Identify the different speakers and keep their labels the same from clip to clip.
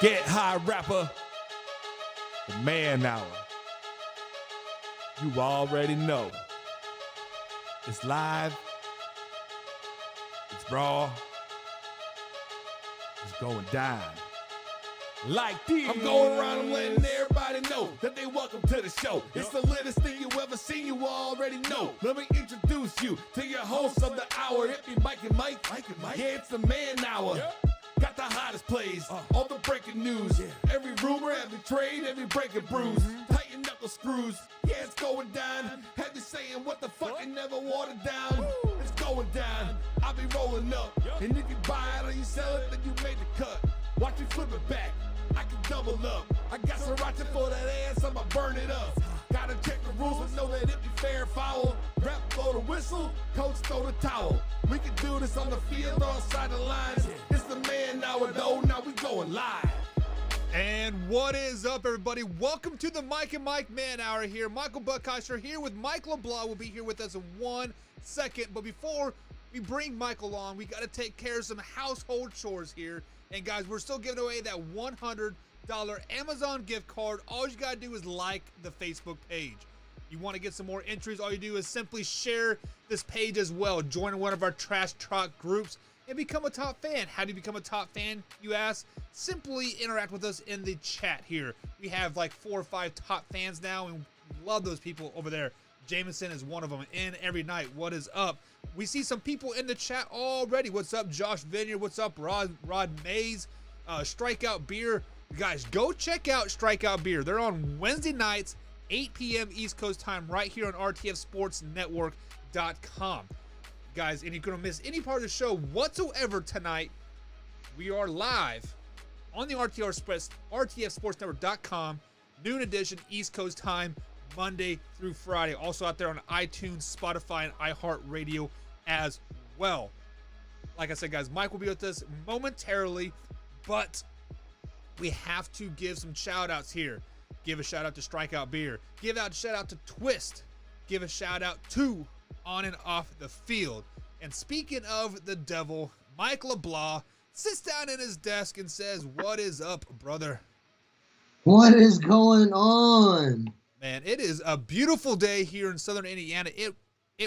Speaker 1: Get high rapper, the man hour. You already know. It's live. It's raw. It's going down. Like this. I'm going around and letting everybody know that they welcome to the show. It's the latest thing you ever seen, you already know. Let me introduce you to your host of the hour. It be Mike and Mike. Yeah, it's the man hour. Got the hottest plays, all the breaking news. Every rumor, every trade, every breaking bruise. Tighten knuckle screws, yeah, it's going down. Have you saying what the fuck and never watered down? It's going down, I'll be rolling up. And if you buy it or you sell it, then you made the cut. Watch me flip it back, I can double up. I got sriracha for that ass, I'ma burn it up. Gotta check the rules and know that it be fair and foul. Rap blow the whistle, coach throw the towel. We can do this on the field or outside the lines. It's the man hour though, now we going live.
Speaker 2: And what is up, everybody? Welcome to the Mike and Mike Man Hour here. Michael Buckheiser here with Mike LeBlanc will be here with us in 1 second. But before we bring Michael on, we got to take care of some household chores here. And guys, we're still giving away that $100 Amazon gift card. All you got to do is like the Facebook page. You want to get some more entries, all you do is simply share this page as well. Join one of our Trash Talk groups and become a top fan. How do you become a top fan, you ask? Simply interact with us in the chat here. We have like 4 or 5 top fans now, and we love those people over there. Jameson is one of them, in every night. What is up? We see some people in the chat already. What's up, Josh Vineyard? What's up, Rod Mays? Strikeout Beer. Guys, go check out Strikeout Beer. They're on Wednesday nights, 8 p.m. East Coast time, right here on rtfsportsnetwork.com. Guys, and you're going to miss any part of the show whatsoever tonight. We are live on the rtfsportsnetwork.com, noon edition East Coast time, Monday through Friday. Also out there on iTunes, Spotify, and iHeartRadio as well. Like I said, guys, Mike will be with us momentarily, but we have to give some shout-outs here. Give a shout-out to Strikeout Beer. Give out a shout-out to Twist. Give a shout-out to On and Off the Field. And speaking of the devil, Mike LeBlanc sits down at his desk and says, "What is up, brother?"
Speaker 3: What is going on?
Speaker 2: Man, it is a beautiful day here in southern Indiana. It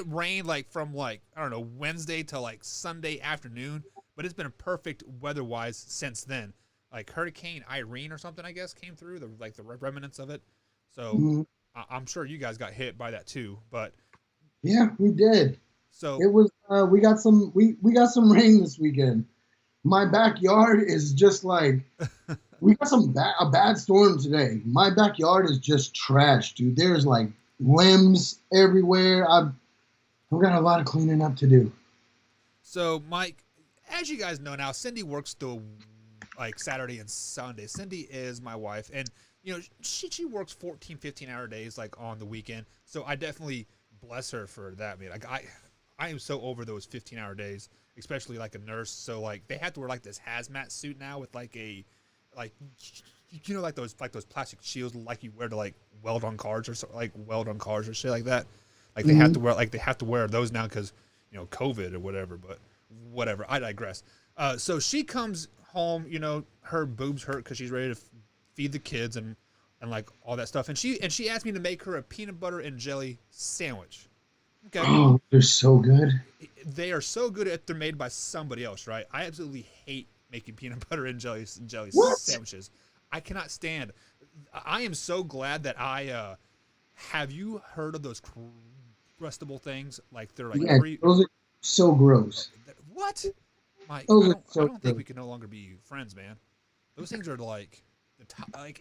Speaker 2: rained from I don't know, Wednesday to Sunday afternoon, but it's been perfect weather-wise since then. Like Hurricane Irene or something, I guess, came through, the remnants of it. So I'm sure you guys got hit by that too. But
Speaker 3: yeah, we did.
Speaker 2: So
Speaker 3: it was we got some rain this weekend. My backyard is just like we got a bad storm today. My backyard is just trash, dude. There's limbs everywhere. I've got a lot of cleaning up to do.
Speaker 2: So Mike, as you guys know now, Cindy works the Saturday and Sunday. Cindy is my wife, and she works 14, 15-hour days on the weekend. So I definitely bless her for that, man. I am so over those 15-hour days, especially a nurse. So they have to wear this hazmat suit now with those plastic shields you wear to weld on cars or weld on cars or shit like that. They have to wear those now because COVID or whatever. But whatever, I digress. So she comes home, her boobs hurt because she's ready to feed the kids and all that stuff. And she asked me to make her a peanut butter and jelly sandwich. Okay.
Speaker 3: Oh, they're so good.
Speaker 2: They are so good if they're made by somebody else, right? I absolutely hate making peanut butter and jelly sandwiches. I cannot stand. I am so glad that I have you heard of those crustable things? They're
Speaker 3: those are so gross.
Speaker 2: What? Mike,
Speaker 3: I
Speaker 2: don't think we can no longer be friends, man. Those things are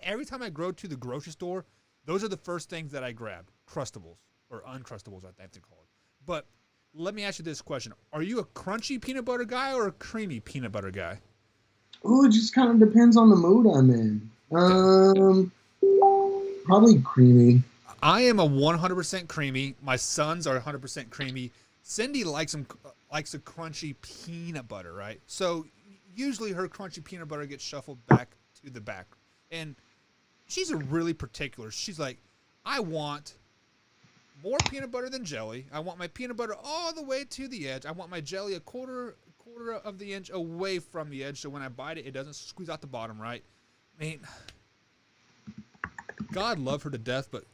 Speaker 2: every time I go to the grocery store, those are the first things that I grab. Crustables, or Uncrustables, I have to call it. But let me ask you this question. Are you a crunchy peanut butter guy or a creamy peanut butter guy?
Speaker 3: Oh, it just kind of depends on the mood I'm in. Probably creamy.
Speaker 2: I am a 100% creamy. My sons are 100% creamy. Cindy likes a crunchy peanut butter, right? So usually her crunchy peanut butter gets shuffled back to the back. And she's a really particular. She's like, I want more peanut butter than jelly. I want my peanut butter all the way to the edge. I want my jelly a quarter of the inch away from the edge, so when I bite it, it doesn't squeeze out the bottom, right? mean, God love her to death, but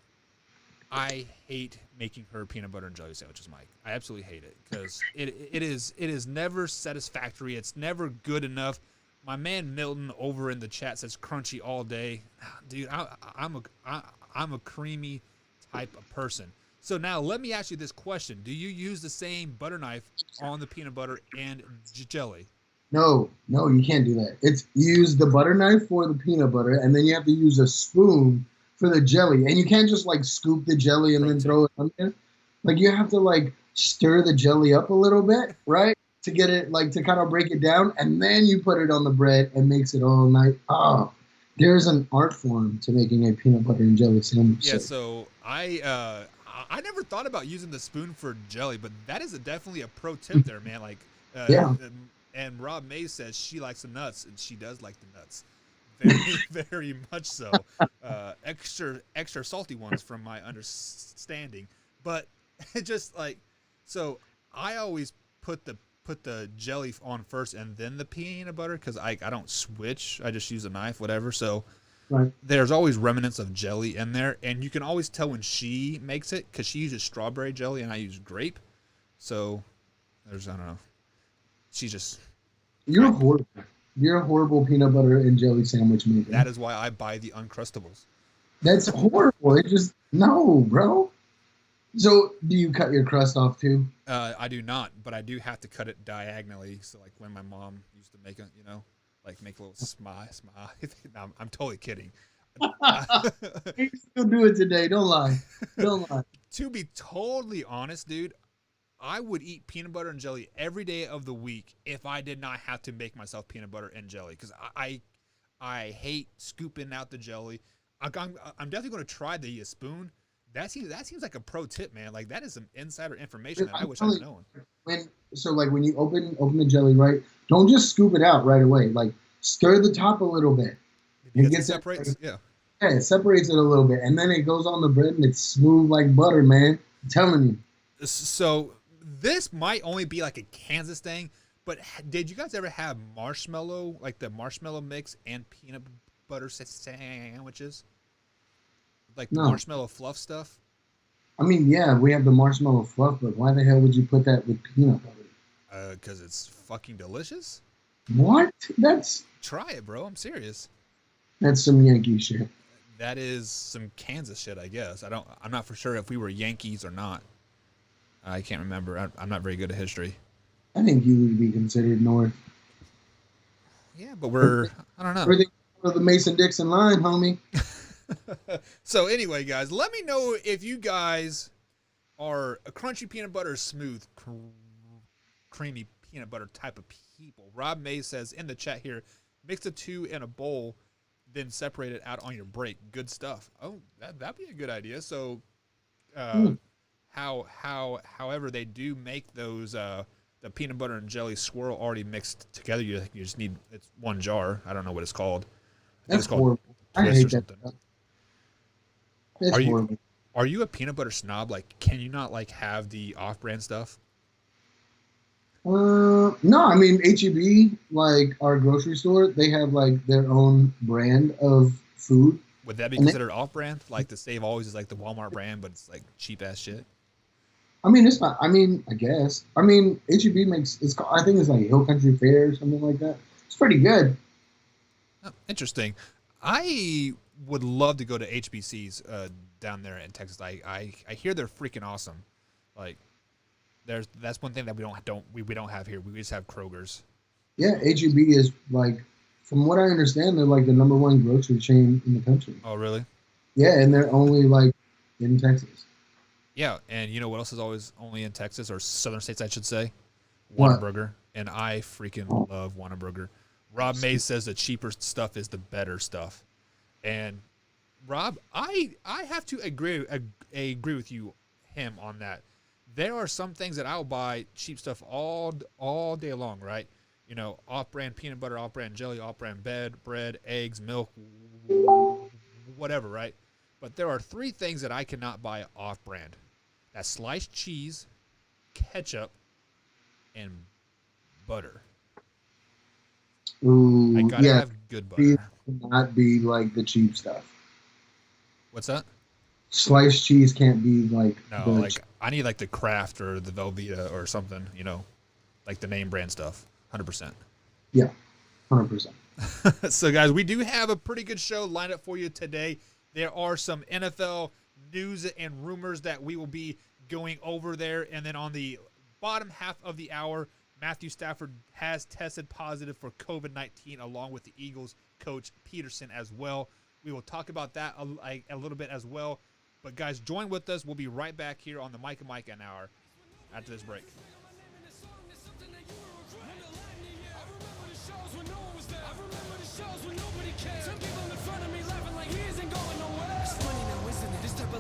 Speaker 2: I hate making her peanut butter and jelly sandwiches, Mike. I absolutely hate it because it is never satisfactory. It's never good enough. My man Milton over in the chat says crunchy all day, dude. I'm a creamy type of person. So now let me ask you this question: do you use the same butter knife on the peanut butter and jelly?
Speaker 3: No, you can't do that. It's you use the butter knife for the peanut butter, and then you have to use a spoon for the jelly. And you can't just like scoop the jelly and then throw it on there. Like you have to like stir the jelly up a little bit, right? To get it like to kind of break it down, and then you put it on the bread and makes it all nice. Oh, there's an art form to making a peanut butter and jelly sandwich.
Speaker 2: Yeah, so I never thought about using the spoon for jelly, but that is definitely a pro tip there, man. Like,
Speaker 3: yeah.
Speaker 2: And Rob May says she likes the nuts, and she does like the nuts, very, very much so. Extra salty ones, from my understanding. But it just like, so I always put the jelly on first and then the peanut butter because I don't switch. I just use a knife, whatever. So
Speaker 3: right.
Speaker 2: There's always remnants of jelly in there, and you can always tell when she makes it because she uses strawberry jelly and I use grape. So I don't know. She's just.
Speaker 3: You're horrible. You're a horrible peanut butter and jelly sandwich maker.
Speaker 2: That is why I buy the Uncrustables.
Speaker 3: That's horrible. It just no, bro. So, do you cut your crust off too?
Speaker 2: I do not, but I do have to cut it diagonally. So, like when my mom used to make it, like make a little smile. No, I'm totally kidding.
Speaker 3: You still do it today. Don't lie. Don't lie.
Speaker 2: To be totally honest, dude, I would eat peanut butter and jelly every day of the week if I did not have to make myself peanut butter and jelly. Because I hate scooping out the jelly. I'm definitely going to try the spoon. That seems like a pro tip, man. Like that is some insider information that I wish I'd known.
Speaker 3: When you open the jelly, right? Don't just scoop it out right away. Like stir the top a little bit.
Speaker 2: It separates.
Speaker 3: Yeah, it separates it a little bit, and then it goes on the bread, and it's smooth like butter, man. I'm telling you.
Speaker 2: So this might only be like a Kansas thing, but did you guys ever have marshmallow, like the marshmallow mix and peanut butter sandwiches? Like the marshmallow fluff stuff?
Speaker 3: I mean, yeah, we have the marshmallow fluff, but why the hell would you put that with peanut butter?
Speaker 2: Because it's fucking delicious.
Speaker 3: What?
Speaker 2: Try it, bro. I'm serious.
Speaker 3: That's some Yankee shit.
Speaker 2: That is some Kansas shit, I guess. I'm not for sure if we were Yankees or not. I can't remember. I'm not very good at history.
Speaker 3: I think you would be considered North.
Speaker 2: Yeah, but I don't know.
Speaker 3: We're the Mason-Dixon line, homie.
Speaker 2: So anyway, guys, let me know if you guys are a crunchy peanut butter, smooth, creamy peanut butter type of people. Rob May says in the chat here, mix the two in a bowl, then separate it out on your break. Good stuff. Oh, that'd be a good idea. So, however they do make those the peanut butter and jelly swirl already mixed together, you just need it's one jar. I don't know what it's called.
Speaker 3: That's horrible. I hate that.
Speaker 2: Are you a peanut butter snob? Like, can you not like have the off-brand stuff?
Speaker 3: No, I mean HEB, like our grocery store, they have like their own brand of food.
Speaker 2: Would that be considered off-brand? Like the Save Always is like the Walmart brand, but it's like cheap ass shit.
Speaker 3: I mean, it's not. I mean, I guess. I mean, HEB makes it's. I think it's like Hill Country Fair or something like that. It's pretty good.
Speaker 2: Oh, interesting. I would love to go to HBC's down there in Texas. I hear they're freaking awesome. Like, that's one thing that we don't have here. We just have Kroger's.
Speaker 3: Yeah, HEB is like, from what I understand, they're like the #1 grocery chain in the country.
Speaker 2: Oh, really?
Speaker 3: Yeah, and they're only like in Texas.
Speaker 2: Yeah, and you know what else is always only in Texas or southern states, I should say?
Speaker 3: What?
Speaker 2: Whataburger. And I freaking love Whataburger. Rob May says the cheaper stuff is the better stuff. And Rob, I have to agree with him on that. There are some things that I'll buy cheap stuff all day long, right? You know, off-brand peanut butter, off-brand jelly, off-brand bread, eggs, milk, whatever, right? But there are 3 things that I cannot buy off-brand. That's sliced cheese, ketchup, and butter.
Speaker 3: Ooh,
Speaker 2: I gotta have good butter.
Speaker 3: cannot be like the cheap stuff.
Speaker 2: What's that?
Speaker 3: Sliced cheese can't be like
Speaker 2: No, like I need like the Kraft or the Velveeta or something, like the name brand stuff. 100%.
Speaker 3: Yeah, 100%.
Speaker 2: So, guys, we do have a pretty good show lined up for you today. There are some NFL news and rumors that we will be going over there. And then on the bottom half of the hour, Matthew Stafford has tested positive for COVID-19 along with the Eagles coach Peterson as well. We will talk about that a little bit as well. But, guys, join with us. We'll be right back here on the Mike and Mike an hour after this break.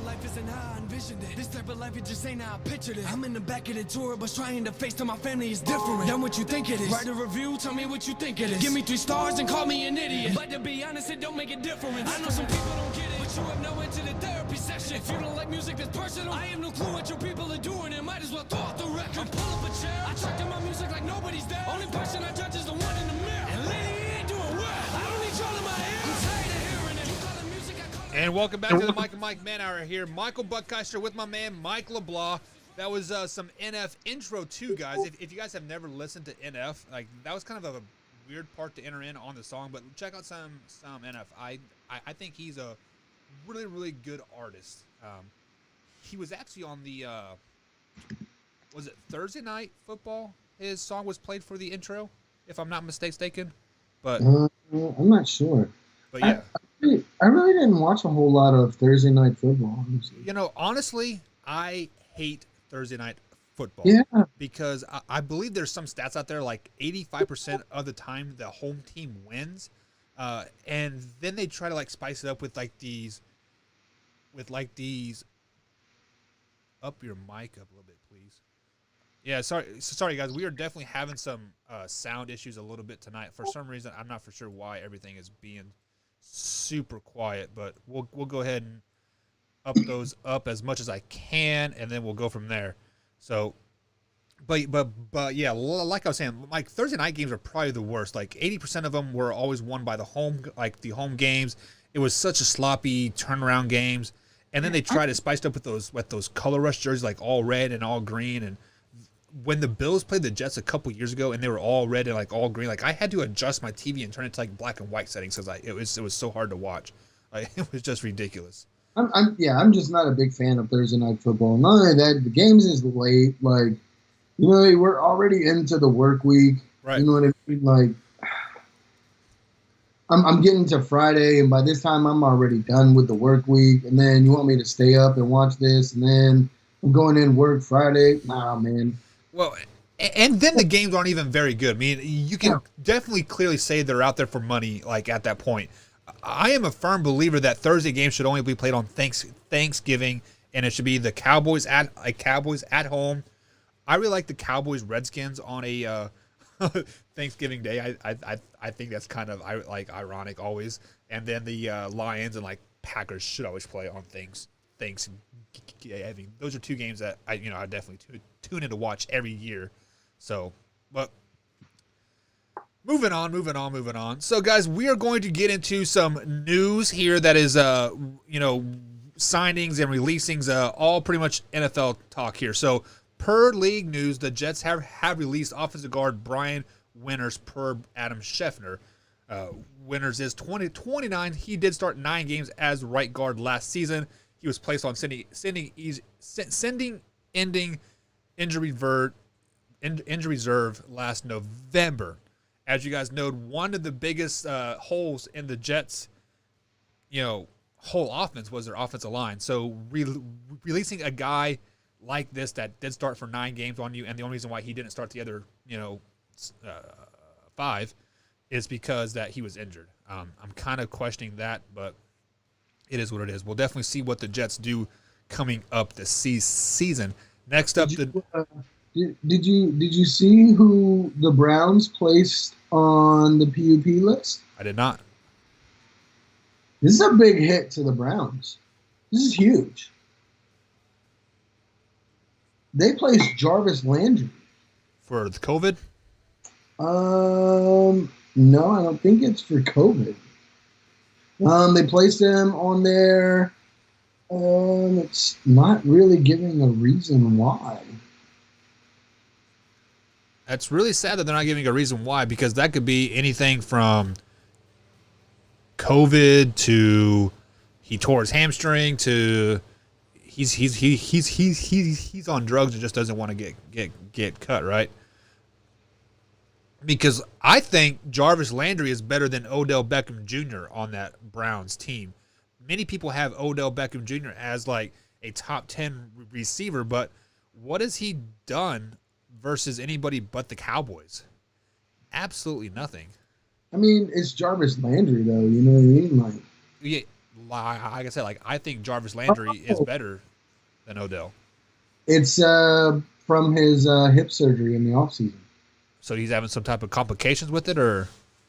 Speaker 4: Life isn't how I envisioned it. This type of life, it just ain't how I pictured it. I'm in the back of the tour bus trying to face to my family is different than what you think it is. Write a review, tell me what you think it is. Give me 3 stars and call me an idiot. But to be honest, it don't make a difference. I know some people don't get it, but you have no into the therapy session. If you don't like music that's personal, I have no clue what your people are doing and might as well throw out the record. I pull up a chair, I track to my music like nobody's there. Only person I judge is the one in the mirror. And lady, he ain't doing well. I don't need y'all in my ear. I'm tired of hearing it. You call it music, I call it.
Speaker 2: And welcome back to the Mike and Mike Man Hour here. Michael Buckheister with my man Mike LeBlanc. That was some NF intro too, guys. If you guys have never listened to NF, like that was kind of a weird part to enter in on the song, but check out some NF. I think he's a really, really good artist. He was actually on the was it Thursday Night Football? His song was played for the intro, if I'm not mistaken. But
Speaker 3: I'm not sure.
Speaker 2: But yeah.
Speaker 3: I really didn't watch a whole lot of Thursday Night Football, honestly.
Speaker 2: Honestly, I hate Thursday Night Football.
Speaker 3: Yeah.
Speaker 2: Because I believe there's some stats out there like 85% of the time the home team wins. And then they try to like spice it up with these up your mic up a little bit, please. Yeah, sorry guys. We are definitely having some sound issues a little bit tonight. For some reason, I'm not for sure why everything is being super quiet, but we'll go ahead and up those up as much as I can, and then we'll go from there. So, but yeah, like I was saying, like Thursday night games are probably the worst. Like 80% of them were always won by the home games. It was such a sloppy turnaround games, and then they try to spice it up with those color rush jerseys, like all red and all green. And when the Bills played the Jets a couple years ago, and they were all red and like all green, like I had to adjust my TV and turn it to like black and white settings because it was so hard to watch. Like, it was just ridiculous.
Speaker 3: I'm just not a big fan of Thursday Night Football. Not only that, the games is late. Like, we're already into the work week.
Speaker 2: Right.
Speaker 3: You know what I mean? Like, I'm getting to Friday, and by this time I'm already done with the work week. And then you want me to stay up and watch this, and then I'm going in work Friday. Nah, man.
Speaker 2: Well, and then the games aren't even very good. I mean, you can definitely clearly say they're out there for money, like at that point. I am a firm believer that Thursday games should only be played on Thanksgiving, and it should be the Cowboys at home. I really like the Cowboys Redskins on a Thanksgiving Day. I think that's kind of ironic always. And then the Lions and like Packers should always play on Thanksgiving. I mean, those are two games that I definitely tune in to watch every year. So, but moving on. So, guys, we are going to get into some news here that is, signings and releasings, all pretty much NFL talk here. So, per league news, the Jets have released offensive guard Brian Winters per Adam Schefter. Winters is 29. He did start 9 games as right guard last season. He was placed on ending injury reserve last November. As you guys know, one of the biggest holes in the Jets, whole offense was their offensive line. So releasing a guy like this that did start for 9 games on you, and the only reason why he didn't start the other, 5 is because that he was injured. I'm kind of questioning that, but it is what it is. We'll definitely see what the Jets do coming up this season. Next up,
Speaker 3: did you see who the Browns placed on the PUP list?
Speaker 2: I did not.
Speaker 3: This is a big hit to the Browns. This is huge. They placed Jarvis Landry.
Speaker 2: For the COVID?
Speaker 3: No, I don't think it's for COVID. They placed him on there. It's not really giving a reason why.
Speaker 2: That's really sad that they're not giving a reason why, because that could be anything from COVID to he tore his hamstring to he's on drugs and just doesn't want to get cut, right? Because I think Jarvis Landry is better than Odell Beckham Jr. on that Browns team. Many people have Odell Beckham Jr. as like a top 10 receiver, but what has he done versus anybody but the Cowboys? Absolutely nothing.
Speaker 3: I mean, it's Jarvis Landry, though. You know what I mean? Like,
Speaker 2: Yeah, like I said, like I think Jarvis Landry is better than Odell.
Speaker 3: it's from his hip surgery in the offseason.
Speaker 2: So he's having some type of complications with it, or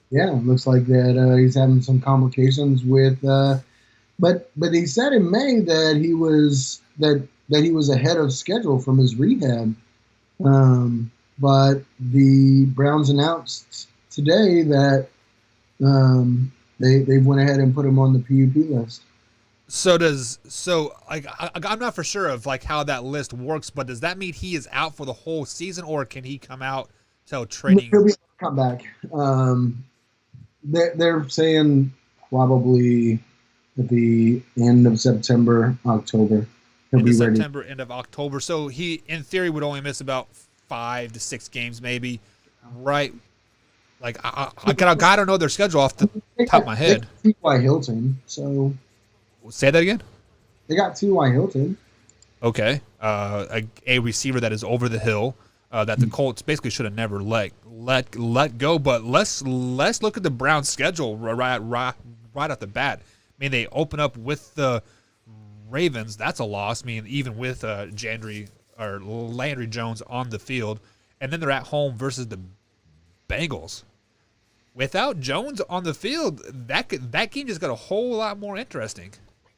Speaker 3: Yeah, it looks like that he's having some complications with. But he said in May that he was ahead of schedule from his rehab. But the Browns announced today that they went ahead and put him on the PUP list.
Speaker 2: I'm not for sure of like how that list works, but does that mean he is out for the whole season, or can he come out till training?
Speaker 3: He'll be able to come back. They're saying probably at the end of September, October. He'll be ready.
Speaker 2: September, end of October. So he, in theory, would only miss about 5 to 6 games, maybe, right? Like I don't know their schedule off the top of my head.
Speaker 3: They got T.Y. Hilton, so
Speaker 2: Say that again.
Speaker 3: they got T.Y. Hilton.
Speaker 2: Okay, a receiver that is over the hill, that the Colts basically should have never let go. But let's look at the Browns' schedule right off the bat. I mean, they open up with the Ravens. That's a loss. I mean, even with Landry Jones on the field, and then they're at home versus the Bengals. Without Jones on the field, that game just got a whole lot more interesting.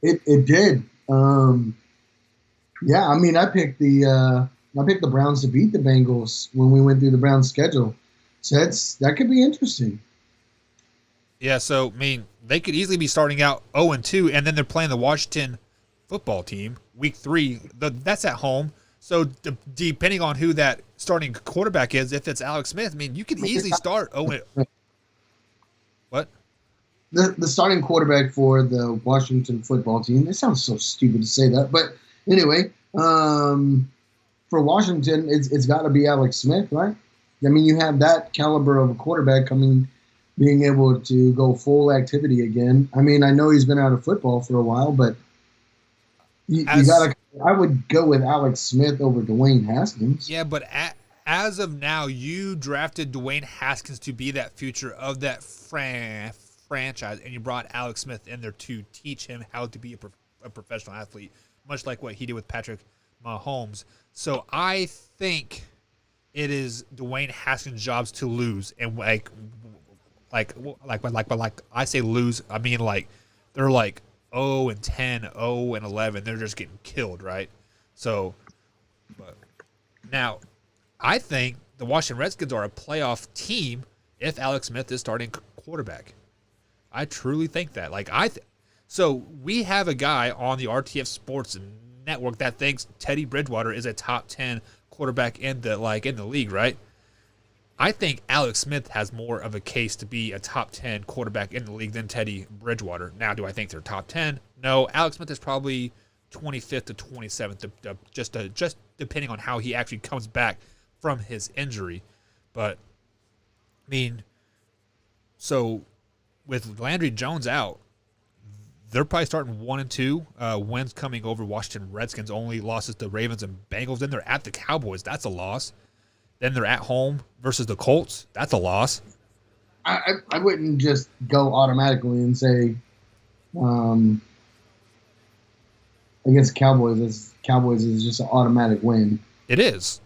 Speaker 3: It did. Yeah, I mean, I picked the Browns to beat the Bengals when we went through the Browns' schedule, so that could be interesting.
Speaker 2: Yeah, so I mean, they could easily be starting out 0-2, and then they're playing the Washington football team week 3. That's at home. So depending on who that starting quarterback is, if it's Alex Smith, I mean, you could easily start 0. What?
Speaker 3: The starting quarterback for the Washington football team. It sounds so stupid to say that, but anyway, for Washington, it's got to be Alex Smith, right? I mean, you have that caliber of a quarterback being able to go full activity again. I mean, I know he's been out of football for a while, but you gotta. I would go with Alex Smith over Dwayne Haskins.
Speaker 2: Yeah, but as of now, you drafted Dwayne Haskins to be that future of that franchise, and you brought Alex Smith in there to teach him how to be a professional athlete, much like what he did with Patrick Mahomes. So I think it is Dwayne Haskins' jobs to lose, and like I say lose, I mean like they're like 0-10, 0-11. They're just getting killed, right? So, but now I think the Washington Redskins are a playoff team if Alex Smith is starting quarterback. I truly think that. So we have a guy on the RTF Sports Network that thinks Teddy Bridgewater is a top 10 quarterback in the league, right? I think Alex Smith has more of a case to be a top 10 quarterback in the league than Teddy Bridgewater. Now, do I think they're top 10? No. Alex Smith is probably 25th to 27th, just depending on how he actually comes back from his injury. But, I mean, so with Landry Jones out, they're probably starting 1-2. Wins coming over Washington Redskins, only losses to Ravens and Bengals. Then they're at the Cowboys. That's a loss. Then they're at home versus the Colts. That's a loss.
Speaker 3: I wouldn't just go automatically and say against Cowboys is just an automatic win.
Speaker 2: It is.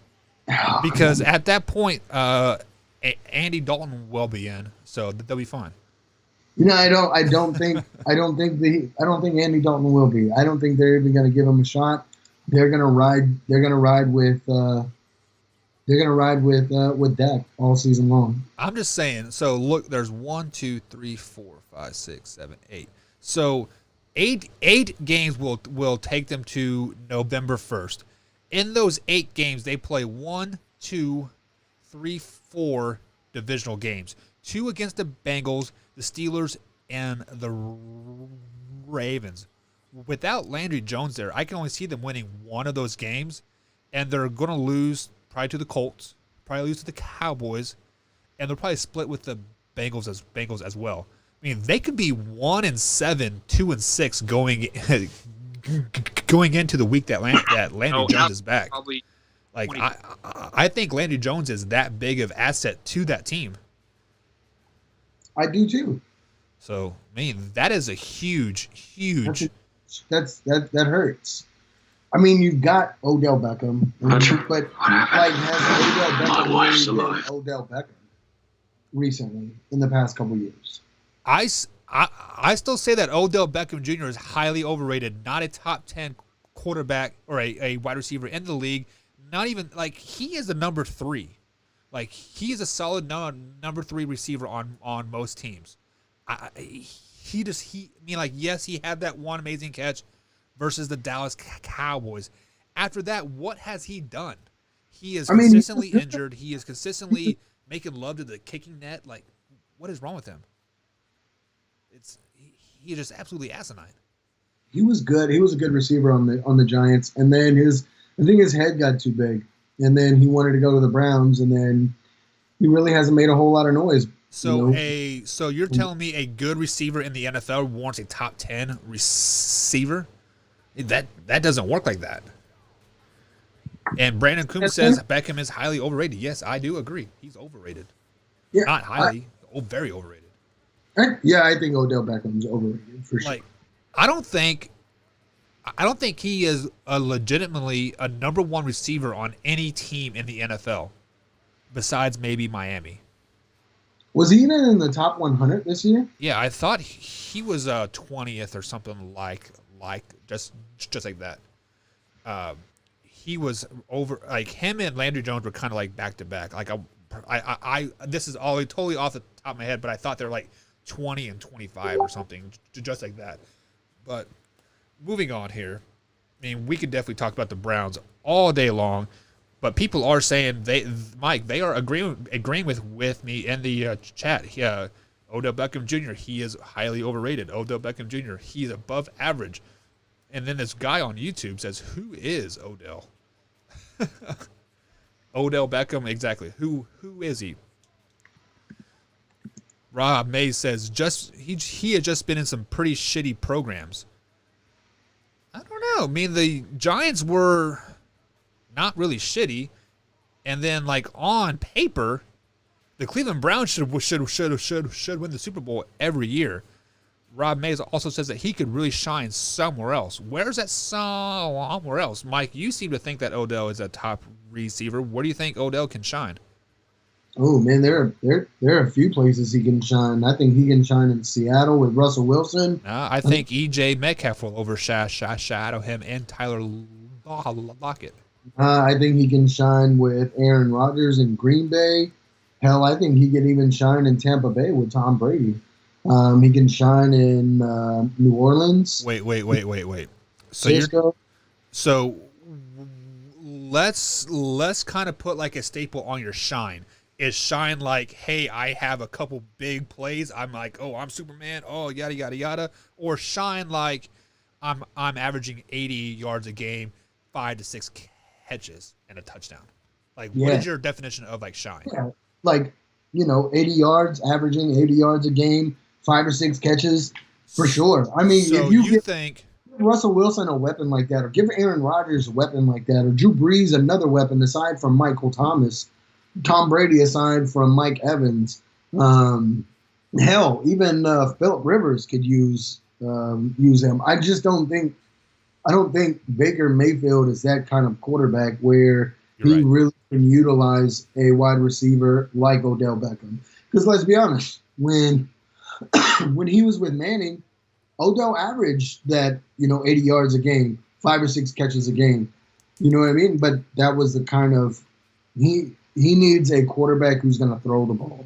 Speaker 2: Because at that point, Andy Dalton will be in, so they'll be fine.
Speaker 3: You know, I don't think Andy Dalton will be. I don't think they're even going to give him a shot. They're going to ride with Dak all season long.
Speaker 2: I'm just saying. So look, there's 1, 2, 3, 4, 5, 6, 7, 8. So eight games will take them to November 1st. In those 8 games, they play 1, 2, 3, 4 divisional games. 2 against the Bengals, the Steelers, and the Ravens. Without Landry Jones there, I can only see them winning one of those games, and they're going to lose probably to the Colts, probably lose to the Cowboys, and they'll probably split with the Bengals as well. I mean, they could be 1-7, 2-6 going into the week that Landry Jones is back.
Speaker 5: Probably.
Speaker 2: Like I think Landry Jones is that big of asset to that team.
Speaker 3: I do too.
Speaker 2: So, I mean, that is a huge.
Speaker 3: That hurts. I mean, you've got Odell Beckham, but like has Odell Beckham really been Odell Beckham recently in the past couple years?
Speaker 2: I still say that Odell Beckham Jr. is highly overrated, not a top 10 quarterback or a wide receiver in the league. Not even, like, he is a number 3. Like, he is a solid number 3 receiver on most teams. Yes, he had that one amazing catch versus the Dallas Cowboys. After that, what has he done? He is consistently injured. He is consistently making love to the kicking net. Like, what is wrong with him? He is just absolutely asinine.
Speaker 3: He was good. He was a good receiver on the Giants, and then I think his head got too big, and then he wanted to go to the Browns, and then he really hasn't made a whole lot of noise.
Speaker 2: So so you're telling me a good receiver in the NFL warrants a top 10 receiver? That doesn't work like that. And Brandon Coombs says Beckham is highly overrated. Yes, I do agree. He's overrated. Yeah, not highly, very overrated.
Speaker 3: I think Odell Beckham's overrated for sure.
Speaker 2: Like, I don't think he is legitimately a number 1 receiver on any team in the NFL, besides maybe Miami.
Speaker 3: Was he even in the top 100 this year?
Speaker 2: Yeah, I thought he was 20th or something like just like that. He was over, like, him and Landry Jones were kind of like back to back. Like I this is all totally off the top of my head, but I thought they're like 20 and 25 or something, just like that. But moving on here, I mean, we could definitely talk about the Browns all day long, but people are saying they are agreeing with me in the chat. Odell Beckham Jr., he is highly overrated. Odell Beckham Jr., he is above average. And then this guy on YouTube says, "Who is Odell?" Odell Beckham, exactly. Who is he? Rob Mays says he had just been in some pretty shitty programs. I don't know. I mean, the Giants were not really shitty, and then, like, on paper, the Cleveland Browns should win the Super Bowl every year. Rob Mays also says that he could really shine somewhere else. Where's that somewhere else? Mike, you seem to think that Odell is a top receiver. Where do you think Odell can shine?
Speaker 3: Oh man, there are a few places he can shine. I think he can shine in Seattle with Russell Wilson.
Speaker 2: I think E.J. Metcalf will overshadow him and Tyler Lockett.
Speaker 3: I think he can shine with Aaron Rodgers in Green Bay. Hell, I think he can even shine in Tampa Bay with Tom Brady. He can shine in New Orleans.
Speaker 2: Wait. So let's kind of put like a staple on your shine. Is shine like, hey, I have a couple big plays. I'm like, oh, I'm Superman. Oh, yada yada yada. Or shine like I'm averaging 80 yards a game, 5 to 6 catches and a touchdown. Like, what is your definition of like shine?
Speaker 3: Yeah. Like, 80 yards, averaging 80 yards a game, 5 or 6 catches, for sure. I mean,
Speaker 2: so
Speaker 3: if you
Speaker 2: think
Speaker 3: give Russell Wilson a weapon like that, or give Aaron Rodgers a weapon like that, or Drew Brees another weapon aside from Michael Thomas, Tom Brady aside from Mike Evans, hell, even Phillip Rivers could use him. I don't think Baker Mayfield is that kind of quarterback where really can utilize a wide receiver like Odell Beckham. Because let's be honest, when he was with Manning, Odell averaged that 80 yards a game, 5 or 6 catches a game. You know what I mean? But that was the kind of he needs a quarterback who's going to throw the ball.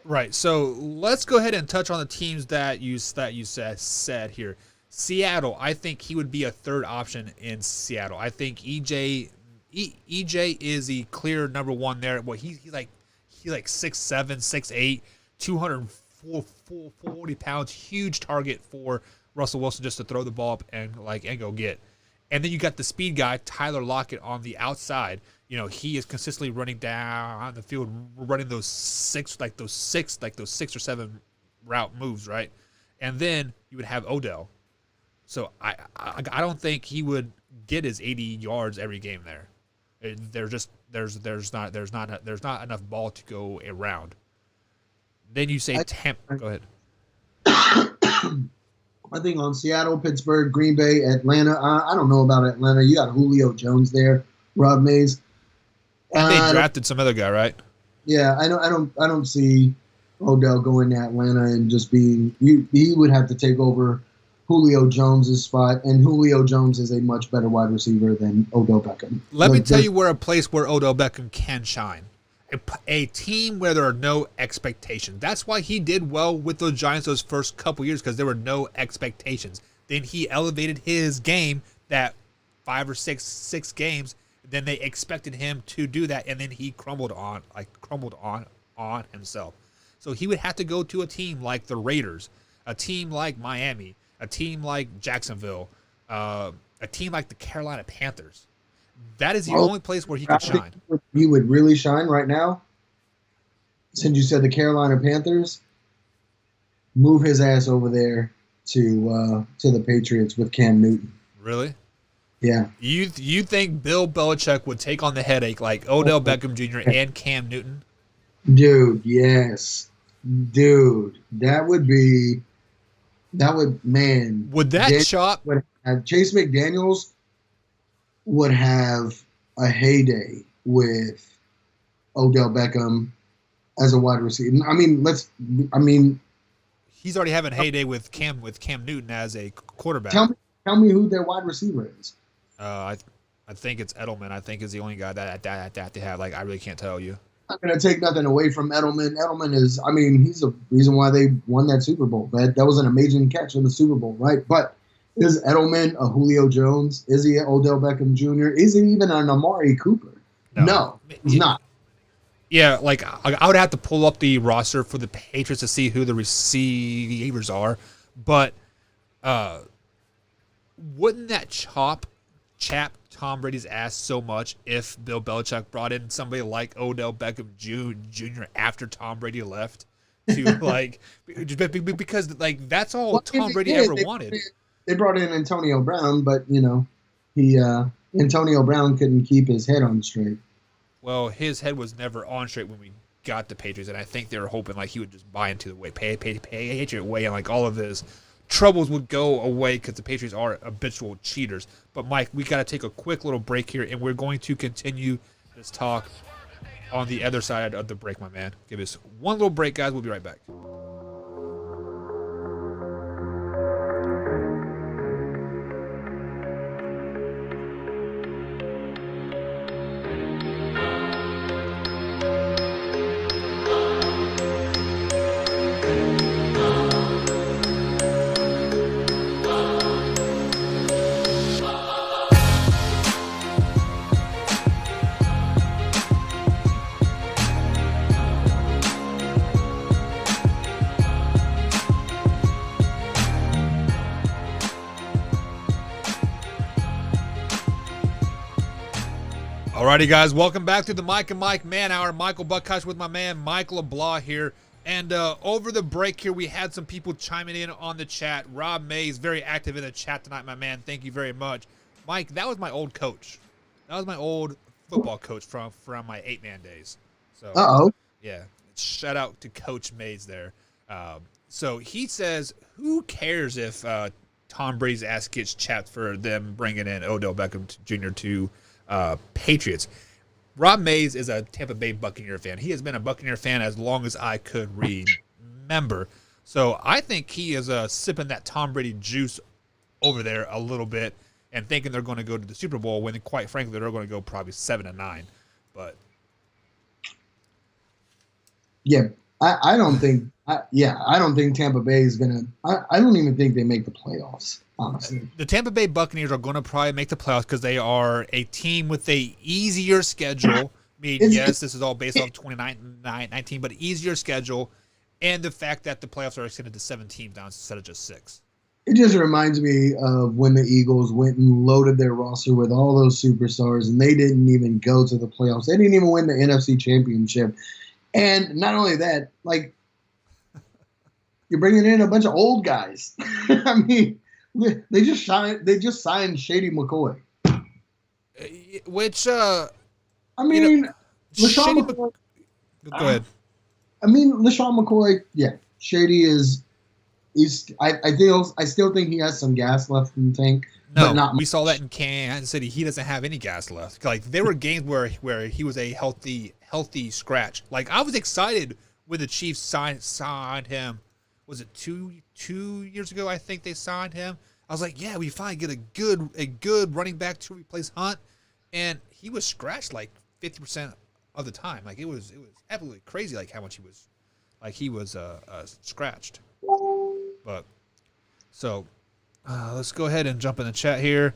Speaker 2: Right. So let's go ahead and touch on the teams that you said here. Seattle, I think he would be a third option in Seattle. I think EJ is the clear number one there. Well, he's like 6'7", 6'8", 240 pounds, huge target for Russell Wilson just to throw the ball up and go get. And then you got the speed guy, Tyler Lockett, on the outside. You know, he is consistently running down the field, running those six or seven route moves, right? And then you would have Odell. So I don't think he would get his 80 yards every game there. There's not enough ball to go around. Then you say Tampa. Go ahead.
Speaker 3: I think on Seattle, Pittsburgh, Green Bay, Atlanta. I don't know about Atlanta. You got Julio Jones there, Rob Mays.
Speaker 2: And they drafted some other guy, right?
Speaker 3: Yeah, I don't see Odell going to Atlanta and just being. He would have to take over Julio Jones' spot, and Julio Jones is a much better wide receiver than Odell Beckham.
Speaker 2: Let me tell you where a place where Odell Beckham can shine. A team where there are no expectations. That's why he did well with the Giants those first couple years, because there were no expectations. Then he elevated his game that 5 or 6 games. Then they expected him to do that, and then he crumbled on himself. So he would have to go to a team like the Raiders, a team like Miami, a team like Jacksonville, a team like the Carolina Panthers. That is the only place where he could shine.
Speaker 3: He would really shine right now. Since you said the Carolina Panthers, move his ass over there to the Patriots with Cam Newton.
Speaker 2: Really?
Speaker 3: Yeah.
Speaker 2: You think Bill Belichick would take on the headache like Odell Beckham Jr. and Cam Newton?
Speaker 3: Dude, yes. Dude, man.
Speaker 2: Would that chop?
Speaker 3: Chase McDaniels would have a heyday with Odell Beckham as a wide receiver.
Speaker 2: He's already having a heyday with Cam Newton as a quarterback.
Speaker 3: Tell me who their wide receiver is.
Speaker 2: I think it's Edelman. I think is the only guy that they have. I really can't tell you.
Speaker 3: I'm going to take nothing away from Edelman. Edelman is, he's the reason why they won that Super Bowl. That was an amazing catch in the Super Bowl, right? But is Edelman a Julio Jones? Is he an Odell Beckham Jr.? Is he even an Amari Cooper? No, he's not.
Speaker 2: Yeah, I would have to pull up the roster for the Patriots to see who the receivers are. But wouldn't that chap Tom Brady's ass so much if Bill Belichick brought in somebody like Odell Beckham Jr. after Tom Brady left to because that's all Tom Brady ever wanted.
Speaker 3: They brought in Antonio Brown, but Antonio Brown couldn't keep his head on straight.
Speaker 2: Well, his head was never on straight when we got the Patriots, and I think they were hoping he would just buy into the Patriot way, and all of his troubles would go away because the Patriots are habitual cheaters. But Mike, we got to take a quick little break here, and we're going to continue this talk on the other side of the break, my man. Give us one little break, guys. We'll be right back. Alrighty, guys, welcome back to the Mike and Mike Man Hour. Michael Buckhouse with my man Mike LeBlanc here. And over the break here, we had some people chiming in on the chat. Rob Mays, very active in the chat tonight, my man. Thank you very much. Mike, that was my old coach. That was my old football coach from my 8-man days. So, yeah, shout out to Coach Mays there. So he says, who cares if Tom Brady's ass gets chapped for them bringing in Odell Beckham Jr. to Patriots? Rob Mays is a Tampa Bay Buccaneer fan. He has been a Buccaneer fan as long as I could remember. So I think he is sipping that Tom Brady juice over there a little bit and thinking they're going to go to the Super Bowl when, quite frankly, they're going to go probably 7-9. But
Speaker 3: yeah, I don't think. I don't think Tampa Bay is gonna. I don't even think they make the playoffs. Honestly,
Speaker 2: The Tampa Bay Buccaneers are going to probably make the playoffs because they are a team with a easier schedule. I mean, yes, this is all based off 2019, but easier schedule, and the fact that the playoffs are extended to 7 teams now instead of just 6.
Speaker 3: it just reminds me of when the Eagles went and loaded their roster with all those superstars, and they didn't even go to the playoffs. They didn't even win the NFC Championship, and not only that, like you're bringing in a bunch of old guys. I mean. They just signed Shady McCoy.
Speaker 2: Which
Speaker 3: I mean, LaShawn McCoy.
Speaker 2: Go ahead.
Speaker 3: I mean, LaShawn McCoy. Yeah, Shady is. I still think he has some gas left in the tank.
Speaker 2: No,
Speaker 3: but not
Speaker 2: we saw that in Kansas City. He doesn't have any gas left. Like there were games where he was a healthy scratch. Like I was excited when the Chiefs signed him. Was it two years ago? I think they signed him. I was like, yeah, we finally get a good running back to replace Hunt, and he was scratched like 50% of the time. Like it was absolutely crazy, like how much he was scratched. But so let's go ahead and jump in the chat here.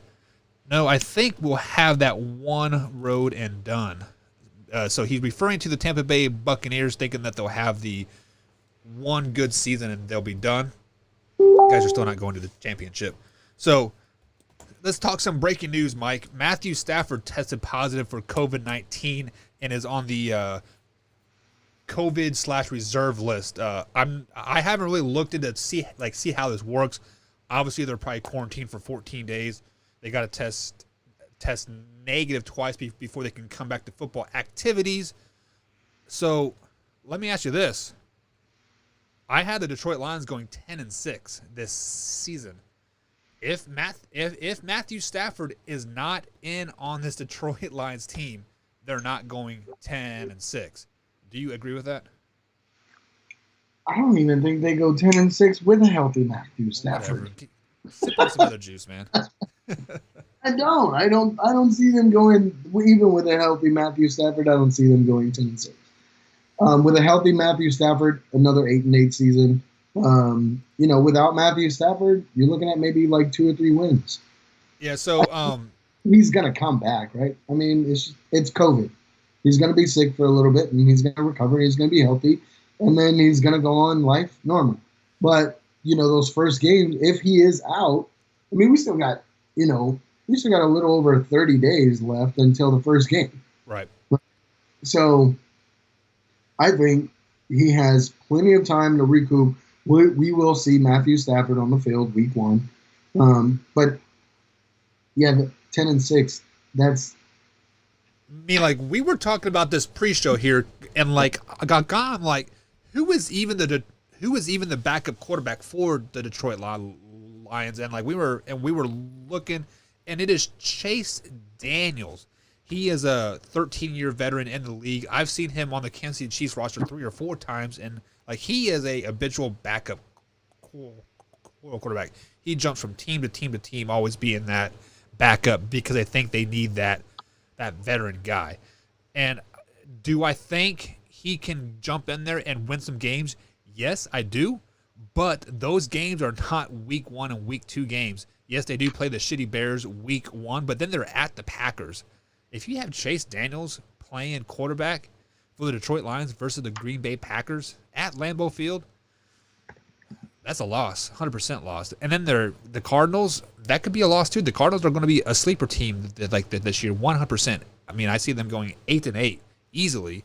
Speaker 2: No, I think we'll have that one road and done. So he's referring to the Tampa Bay Buccaneers, thinking that they'll have the one good season and they'll be done. Guys are still not going to the championship. So let's talk some breaking news, Mike. Matthew Stafford tested positive for COVID-19 and is on the COVID/reserve list. I haven't really looked into see how this works. Obviously, they're probably quarantined for 14 days. They got to test negative twice before they can come back to football activities. So let me ask you this. I had the Detroit Lions going 10-6 this season. If Matthew Stafford is not in on this Detroit Lions team, they're not going 10-6. Do you agree with that?
Speaker 3: I don't even think they go 10-6 with a healthy Matthew Stafford.
Speaker 2: Sip up some other juice, man.
Speaker 3: I don't see them going, even with a healthy Matthew Stafford. I don't see them going 10-6. With a healthy Matthew Stafford, another 8-8 season. Without Matthew Stafford, you're looking at maybe like 2 or 3 wins.
Speaker 2: Yeah. So
Speaker 3: he's gonna come back, right? I mean, it's COVID. He's gonna be sick for a little bit, and he's gonna recover. He's gonna be healthy, and then he's gonna go on life normal. But those first games, if he is out, I mean, we still got a little over 30 days left until the first game.
Speaker 2: Right.
Speaker 3: So I think he has plenty of time to recoup. We will see Matthew Stafford on the field week 1. But yeah, 10-6, that's.
Speaker 2: I mean, like we were talking about this pre-show here, and like I'm like, who is even the backup quarterback for the Detroit Lions? And like we were looking, and it is Chase Daniels. He is a 13-year veteran in the league. I've seen him on the Kansas City Chiefs roster 3 or 4 times, and like he is a habitual backup quarterback. He jumps from team to team to team, always being that backup because I think they need that veteran guy. And do I think he can jump in there and win some games? Yes, I do. But those games are not week 1 and week 2 games. Yes, they do play the shitty Bears week 1, but then they're at the Packers. If you have Chase Daniels playing quarterback for the Detroit Lions versus the Green Bay Packers at Lambeau Field, that's a loss, 100% loss. And then the Cardinals, that could be a loss too. The Cardinals are going to be a sleeper team like this year, 100%. I mean, I see them going 8-8 easily.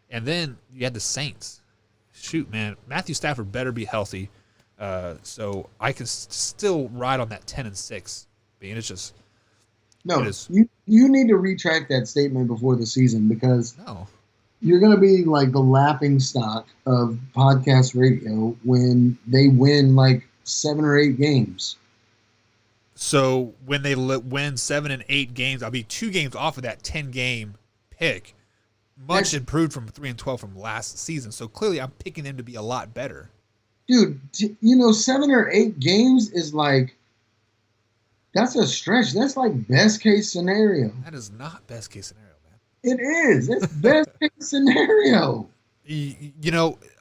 Speaker 2: And then you had the Saints. Shoot, man, Matthew Stafford better be healthy, so I can still ride on that 10-6. Being it's just
Speaker 3: no. You need to retract that statement before the season because you're going to be like the laughing stock of podcast radio when they win like 7 or 8 games.
Speaker 2: So when they win 7 and 8 games, I'll be 2 games off of that 10-game pick. Much improved from 3-12 from last season. So clearly I'm picking them to be a lot better.
Speaker 3: Dude, 7 or 8 games is like, that's a stretch. That's like best case scenario.
Speaker 2: That is not best case scenario, man.
Speaker 3: It is. It's best case scenario.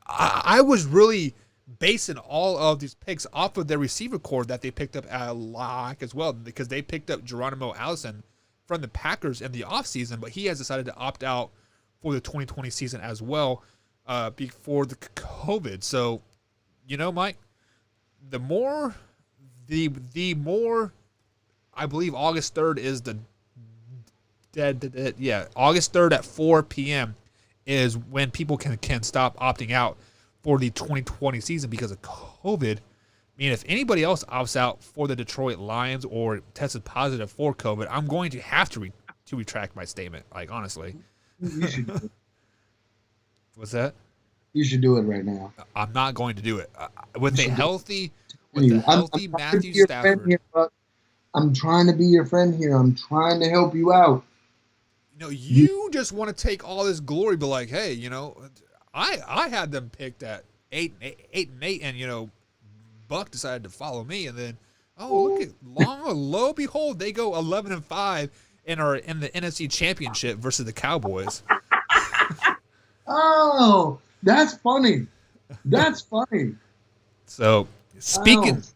Speaker 2: I was really basing all of these picks off of their receiver core that they picked up at lock as well, because they picked up Geronimo Allison from the Packers in the offseason, but he has decided to opt out for the 2020 season as well before the COVID. So, Mike, the more I believe August 3rd is August 3rd at 4 p.m. is when people can stop opting out for the 2020 season because of COVID. I mean, if anybody else opts out for the Detroit Lions or tested positive for COVID, I'm going to have to retract my statement. Like, honestly.
Speaker 3: You should do it.
Speaker 2: What's that?
Speaker 3: You should do it right now.
Speaker 2: I'm not going to do it. With a healthy
Speaker 3: I'm
Speaker 2: Matthew Stafford.
Speaker 3: I'm trying to be your friend here. I'm trying to help you out.
Speaker 2: You just want to take all this glory, but like, hey, I had them picked at 8-8, and Buck decided to follow me, and then look at lo behold, they go 11-5 and are in the NFC Championship versus the Cowboys.
Speaker 3: Oh, that's funny. That's funny.
Speaker 2: So speaking of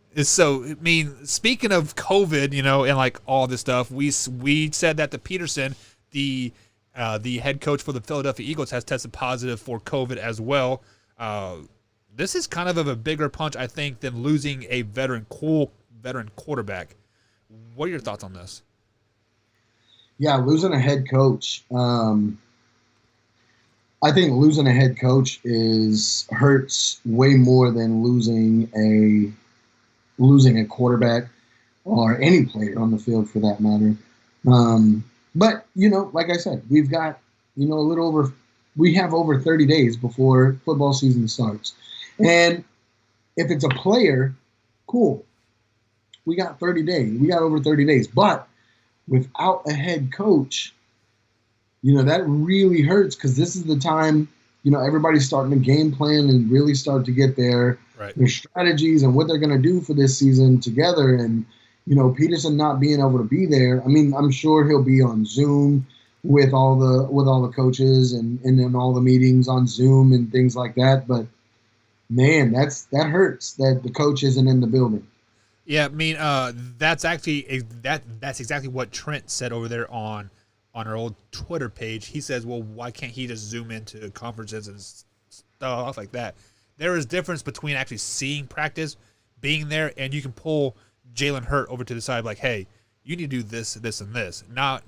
Speaker 2: COVID, and like all this stuff, we said that the Peterson, the head coach for the Philadelphia Eagles, has tested positive for COVID as well. This is kind of a bigger punch, I think, than losing a veteran quarterback. What are your thoughts on this?
Speaker 3: Yeah, losing a head coach. I think losing a head coach hurts way more than losing a quarterback or any player on the field for that matter. But like I said, we've got we have over 30 days before football season starts, and if it's a player, cool. We got 30 days. We got over 30 days, but without a head coach, that really hurts, because this is the time, everybody's starting to game plan and really start to get their strategies and what they're going to do for this season together. And, Peterson not being able to be there, I mean, I'm sure he'll be on Zoom with all the coaches and in all the meetings on Zoom and things like that. But man, that hurts that the coach isn't in the building.
Speaker 2: Yeah, I mean, that's exactly what Trent said over there on our old Twitter page. He says, well, why can't he just Zoom into conferences and stuff like that? There is difference between actually seeing practice, being there, and you can pull Jalen Hurt over to the side like, hey, you need to do this, this, and this. Not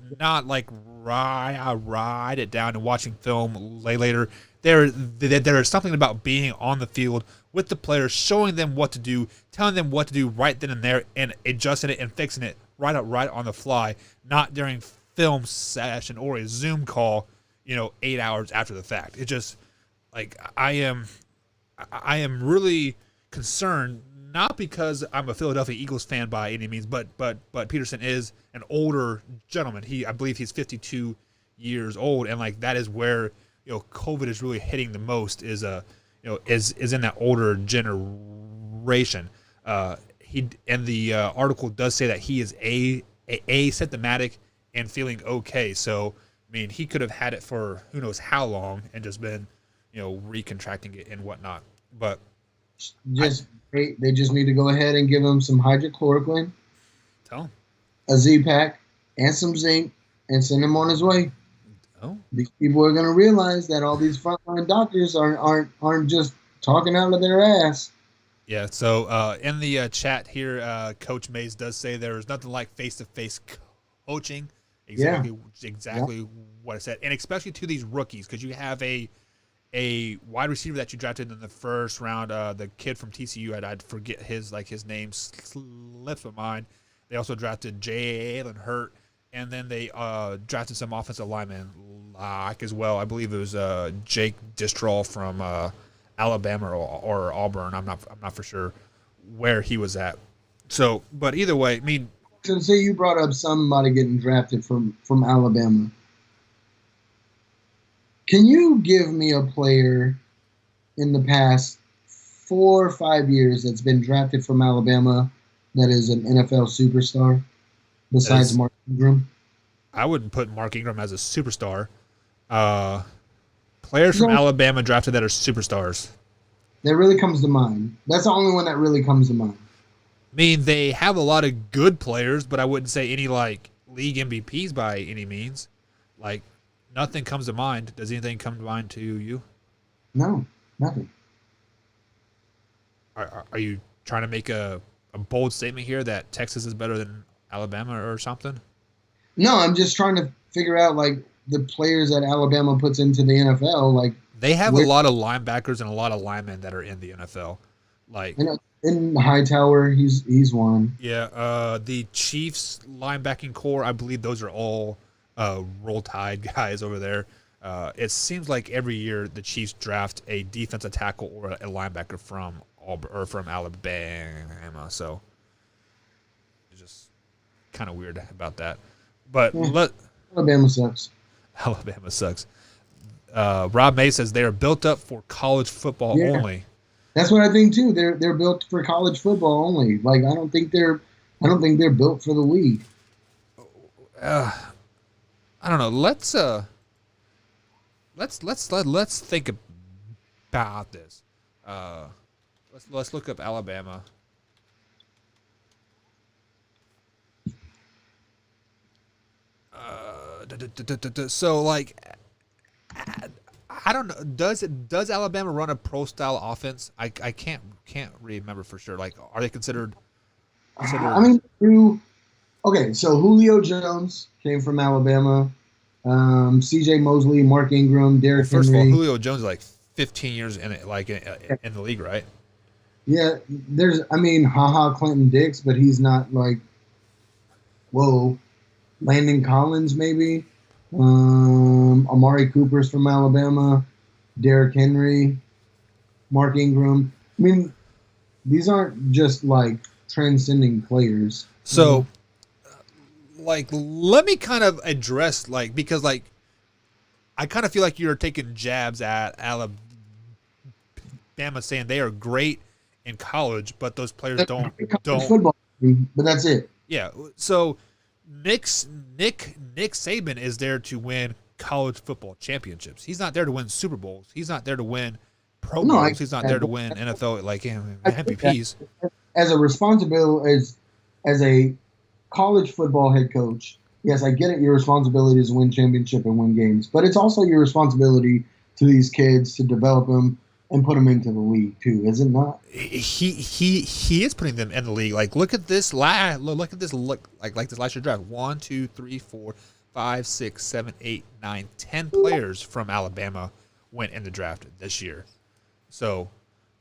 Speaker 2: like ride it down and watching film later. There is something about being on the field with the players, showing them what to do, telling them what to do right then and there, and adjusting it and fixing it right on the fly, not during film session or a Zoom call, 8 hours after the fact. It just, like, I am really concerned, not because I'm a Philadelphia Eagles fan by any means, but Peterson is an older gentleman. I believe he's 52 years old, and like that is where COVID is really hitting the most, is in that older generation. The article does say that he is asymptomatic and feeling okay. So, I mean, he could have had it for who knows how long and just been, recontracting it and whatnot. But
Speaker 3: they just need to go ahead and give him some hydrochloroquine,
Speaker 2: tell him,
Speaker 3: a Z-Pack, and some zinc, and send him on his way.
Speaker 2: Oh.
Speaker 3: These people are going to realize that all these frontline doctors aren't just talking out of their ass.
Speaker 2: Yeah. So in the chat here, Coach Mays does say there is nothing like face-to-face coaching. Exactly what I said, and especially to these rookies, because you have a wide receiver that you drafted in the first round, the kid from TCU, I'd forget his name slips of mine. They also drafted Jalen Hurt, and then they drafted some offensive linemen as well. I believe it was Jake Distrall from Alabama or Auburn. I'm not for sure where he was at. So, but either way, I mean.
Speaker 3: So say you brought up somebody getting drafted from Alabama. Can you give me a player in the past 4 or 5 years that's been drafted from Alabama that is an NFL superstar besides Mark Ingram?
Speaker 2: I wouldn't put Mark Ingram as a superstar. Players from Alabama drafted that are superstars.
Speaker 3: That really comes to mind. That's the only one that really comes to mind.
Speaker 2: I mean, they have a lot of good players, but I wouldn't say any like league MVPs by any means. Like nothing comes to mind. Does anything come to mind to you?
Speaker 3: No, nothing.
Speaker 2: Are you trying to make a bold statement here that Texas is better than Alabama or something?
Speaker 3: No, I'm just trying to figure out like the players that Alabama puts into the NFL. Like
Speaker 2: They have a lot of linebackers and a lot of linemen that are in the NFL. Like
Speaker 3: in Hightower, he's one.
Speaker 2: yeah, the Chiefs linebacking core, I believe those are all Roll Tide guys over there. It seems like every year the Chiefs draft a defensive tackle or a linebacker from Alabama. So it's just kind of weird about that. But
Speaker 3: Alabama sucks.
Speaker 2: Alabama sucks. Rob May says they are built up for college football only.
Speaker 3: That's what I think too. They're built for college football only. Like I don't think they're built for the league.
Speaker 2: I don't know. Let's think about this. Let's look up Alabama. So like, I don't know. Does Alabama run a pro style offense? I can't remember for sure. Like, are they considered?
Speaker 3: I mean, okay. So Julio Jones came from Alabama. C.J. Mosley, Mark Ingram, Derrick Henry.
Speaker 2: First of all, Julio Jones is like 15 years in it, like in the league, right?
Speaker 3: Yeah, Clinton Dix, but he's not like, whoa, Landon Collins maybe. Amari Cooper's from Alabama, Derrick Henry, Mark Ingram. I mean, these aren't just like transcending players.
Speaker 2: So, like, let me kind of address, like, because, like, I kind of feel like you're taking jabs at Alabama saying they are great in college, but those players don't.
Speaker 3: Football, but that's it.
Speaker 2: Yeah. So Nick Saban is there to win college football championships. He's not there to win Super Bowls. He's not there to win Pro Bowls. He's not there to win NFL like MVPs.
Speaker 3: As a responsibility, as a college football head coach, yes, I get it. Your responsibility is to win championship and win games, but it's also your responsibility to these kids to develop them and put them into the league too, is it not?
Speaker 2: He is putting them in the league. Like, look at this like this last year draft. 1, 2, 3, 4, 5, 6, 7, 8, 9, 10 players from Alabama went in the draft this year. So,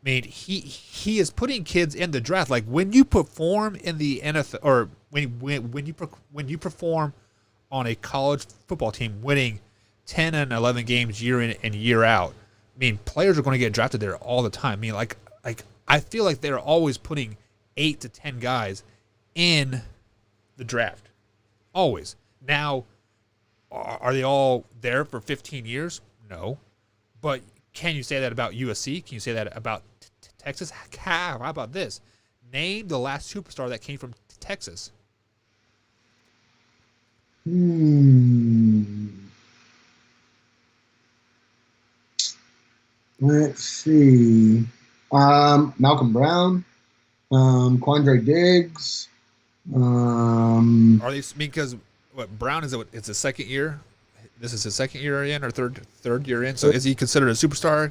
Speaker 2: I mean, he is putting kids in the draft. Like, when you perform in the NFL, or when you perform on a college football team, winning 10 and 11 games year in and year out, I mean, players are going to get drafted there all the time. I mean, like I feel like they're always putting 8 to 10 guys in the draft, always. Now, are they all there for 15 years? No, but can you say that about USC? Can you say that about Texas? How about this? Name the last superstar that came from Texas.
Speaker 3: Let's see. Malcolm Brown, Quandre Diggs.
Speaker 2: Are they because Brown it's a second year? This is his second year in or third year in. So is he considered a superstar?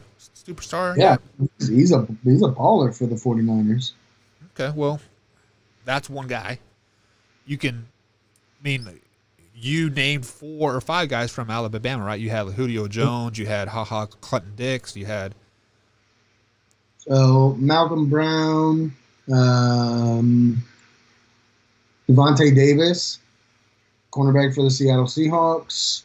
Speaker 3: Yeah, he's a baller for the 49ers.
Speaker 2: Okay, well, that's one guy. You named 4 or 5 guys from Alabama, right? You had Julio Jones, you had Clinton Dix, you had.
Speaker 3: So Malcolm Brown, Devontae Davis, cornerback for the Seattle Seahawks.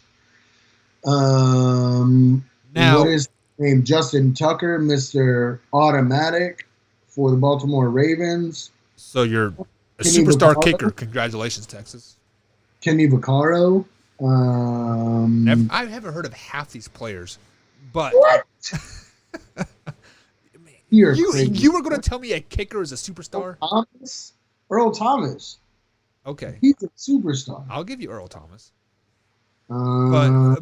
Speaker 2: Now,
Speaker 3: what is his name? Justin Tucker, Mr. Automatic for the Baltimore Ravens.
Speaker 2: So you're a superstar kicker. Congratulations, Texas.
Speaker 3: Kenny Vaccaro.
Speaker 2: I haven't heard of half these players, but
Speaker 3: what? You
Speaker 2: were going to tell me a kicker is a superstar?
Speaker 3: Earl Thomas.
Speaker 2: Okay,
Speaker 3: he's a superstar.
Speaker 2: I'll give you Earl Thomas. But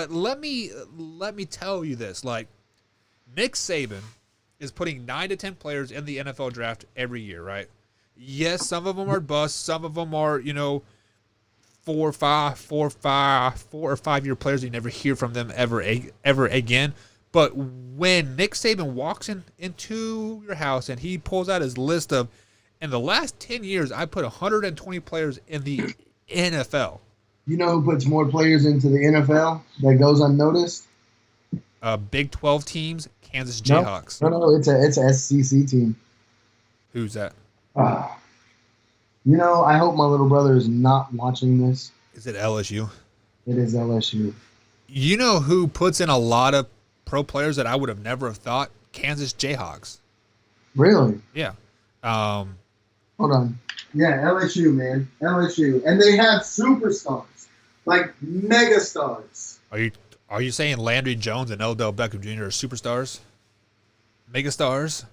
Speaker 2: let me tell you this: like Nick Saban is putting 9 to 10 players in the NFL draft every year, right? Yes, some of them are busts. Some of them are, 4 or 5 year players. You never hear from them ever again. But when Nick Saban walks into your house and he pulls out his list of, in the last 10 years, I put 120 players in the NFL.
Speaker 3: You know who puts more players into the NFL that goes unnoticed?
Speaker 2: Big 12 teams, Kansas Jayhawks.
Speaker 3: No, it's a SEC team.
Speaker 2: Who's that?
Speaker 3: I hope my little brother is not watching this.
Speaker 2: Is it LSU?
Speaker 3: It is LSU.
Speaker 2: You know who puts in a lot of pro players that I would have never have thought? Kansas Jayhawks.
Speaker 3: Really?
Speaker 2: Yeah.
Speaker 3: Hold on. Yeah, LSU, man. LSU. And they have superstars. Like mega stars.
Speaker 2: Are you saying Landry Jones and Odell Beckham Jr. are superstars? Mega stars?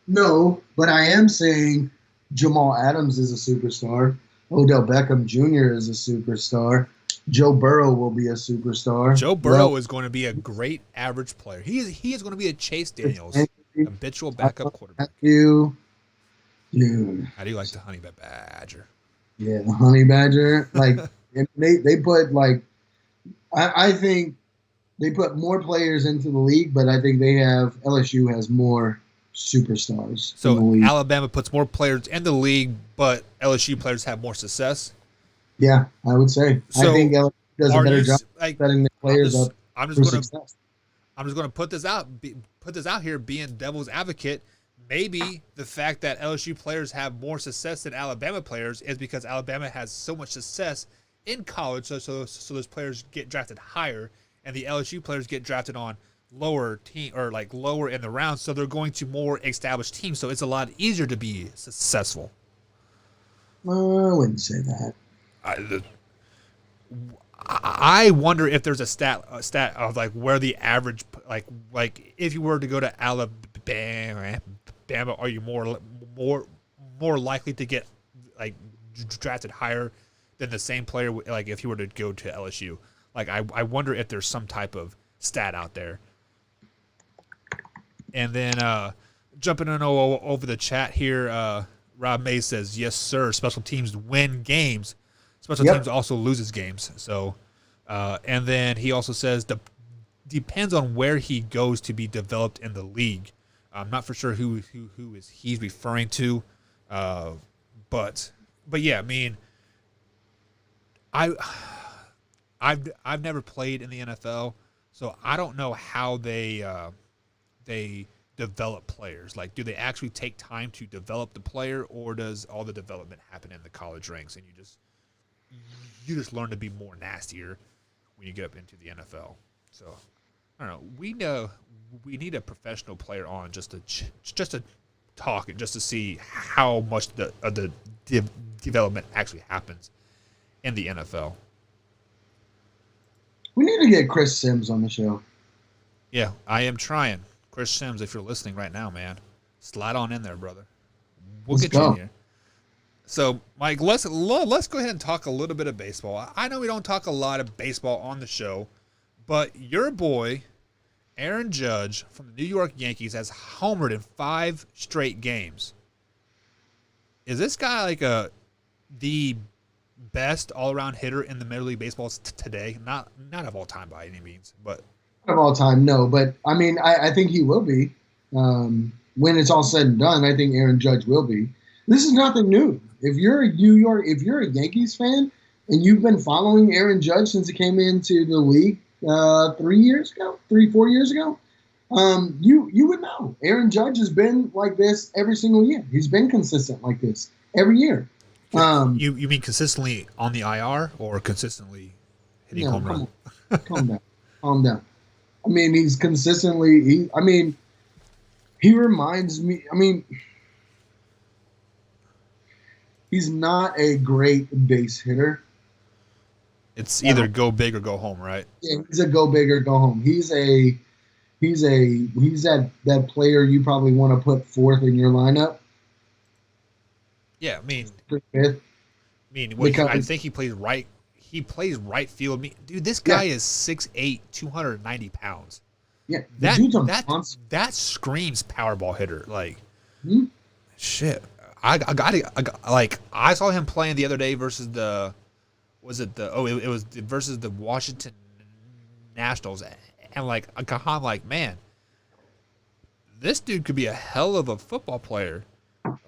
Speaker 3: No, but I am saying Jamal Adams is a superstar. Odell Beckham Jr. is a superstar. Joe Burrow will be a superstar.
Speaker 2: Joe Burrow is going to be a great average player. He is going to be a Chase Daniels, habitual backup quarterback.
Speaker 3: Dude.
Speaker 2: How do you like the honey badger?
Speaker 3: Yeah, the honey badger. Like they put like I think they put more players into the league, but I think LSU has more superstars.
Speaker 2: So
Speaker 3: in the league.
Speaker 2: Alabama puts more players in the league, but LSU players have more success.
Speaker 3: Yeah, I would say.
Speaker 2: So
Speaker 3: I think LSU does a better job setting the players up for success.
Speaker 2: I'm just going to put this out here, being devil's advocate. Maybe the fact that LSU players have more success than Alabama players is because Alabama has so much success in college, so those players get drafted higher, and the LSU players get drafted on lower team or like lower in the rounds, so they're going to more established teams, so it's a lot easier to be successful.
Speaker 3: I wouldn't say that.
Speaker 2: I wonder if there's a stat of like where the average like if you were to go to Alabama, are you more likely to get like drafted higher than the same player like if you were to go to LSU? Like I wonder if there's some type of stat out there. And then jumping in over the chat here, Rob May says, yes, sir, special teams win games. Special teams also loses games. So, and then he also says, depends on where he goes to be developed in the league. I'm not for sure who he's referring to. But yeah, I mean, I've never played in the NFL, so I don't know how they develop players. Like, do they actually take time to develop the player, or does all the development happen in the college ranks and you just learn to be more nastier when you get up into the NFL? So I don't know. We need a professional player on just to talk and just to see how much the development actually happens in the NFL.
Speaker 3: We need to get Chris Sims on the show.
Speaker 2: Yeah, I am trying. Chris Sims, if you're listening right now, man, slide on in there, brother. Let's get you in here. So, Mike, let's go ahead and talk a little bit of baseball. I know we don't talk a lot of baseball on the show, but your boy, Aaron Judge from the New York Yankees, has homered in 5 straight games. Is this guy like the best all-around hitter in the Major League Baseball today? Not of all time by any means, but
Speaker 3: not of all time, no. But I mean, I think he will be when it's all said and done. I think Aaron Judge will be. This is nothing new. If you're a Yankees fan and you've been following Aaron Judge since he came into the league 4 years ago, you would know. Aaron Judge has been like this every single year. He's been consistent like this every year.
Speaker 2: You mean consistently on the IR or consistently hitting home run?
Speaker 3: Calm down. I mean, he's consistently. He reminds me. I mean, he's not a great base hitter.
Speaker 2: It's either go big or go home, right?
Speaker 3: Yeah, he's a go big or go home. He's that player you probably want to put fourth in your lineup.
Speaker 2: Yeah, I mean, I think he plays right. He plays right field. Dude, this guy is 6'8", 290 pounds.
Speaker 3: Yeah, the dude's a monster.
Speaker 2: That screams Powerball hitter. Like,
Speaker 3: Hmm?
Speaker 2: shit. I saw him playing the other day versus it was versus the Washington Nationals, and like I'm like, man, this dude could be a hell of a football player.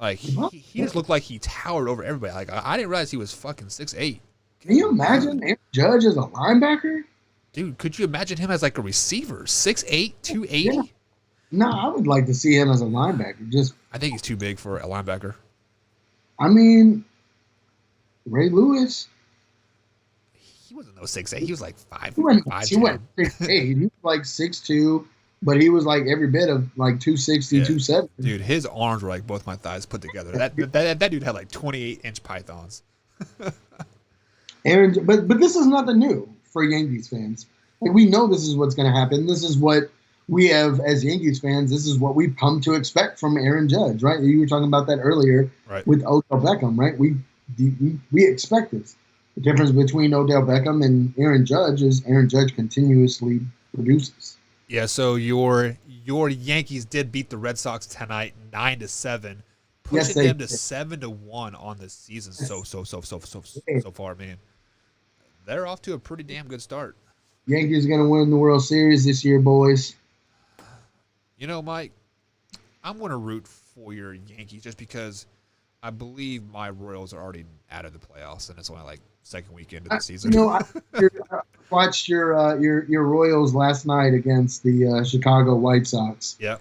Speaker 2: Like he just looked like he towered over everybody. Like I didn't realize he was fucking 6'8".
Speaker 3: Can you imagine Aaron Judge as a linebacker?
Speaker 2: Dude, could you imagine him as like a receiver? 6'8", 280?
Speaker 3: Yeah. No, I would like to see him as a linebacker.
Speaker 2: I think he's too big for a linebacker.
Speaker 3: I mean, Ray Lewis.
Speaker 2: He wasn't no 6'8". He was like 5'5".
Speaker 3: He went 6'8". He was like 6'2", but he was like every bit of like 260, 270.
Speaker 2: Dude, his arms were like both my thighs put together. That dude had like 28-inch pythons.
Speaker 3: But this is nothing new for Yankees fans. Like, we know this is what's going to happen. This is what we have as Yankees fans. This is what we've come to expect from Aaron Judge, right? You were talking about that earlier with Odell Beckham, right? We expect this. The difference between Odell Beckham and Aaron Judge is Aaron Judge continuously produces.
Speaker 2: Yeah, so your Yankees did beat the Red Sox tonight 9-7, pushing them to 7-1 on the season so far, man. They're off to a pretty damn good start.
Speaker 3: Yankees are going to win the World Series this year, boys.
Speaker 2: You know, Mike, I'm going to root for your Yankees just because I believe my Royals are already out of the playoffs, and it's only like second weekend of the season.
Speaker 3: You know, I watched your Royals last night against the Chicago White Sox.
Speaker 2: Yeah.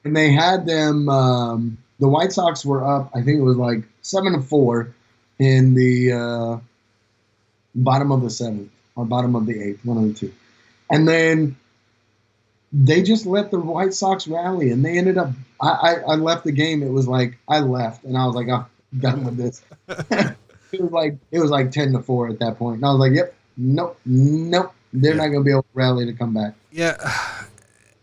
Speaker 3: And they had them. The White Sox were up. I think it was like 7-4 in the bottom of the seventh or bottom of the eighth, one of the two. And then they just let the White Sox rally, and they ended up. I left the game. It was like I left, and I was like, I'm done with this. It was like 10-4 at that point, and I was like, yep, nope, they're not going to be able to rally to come back.
Speaker 2: Yeah,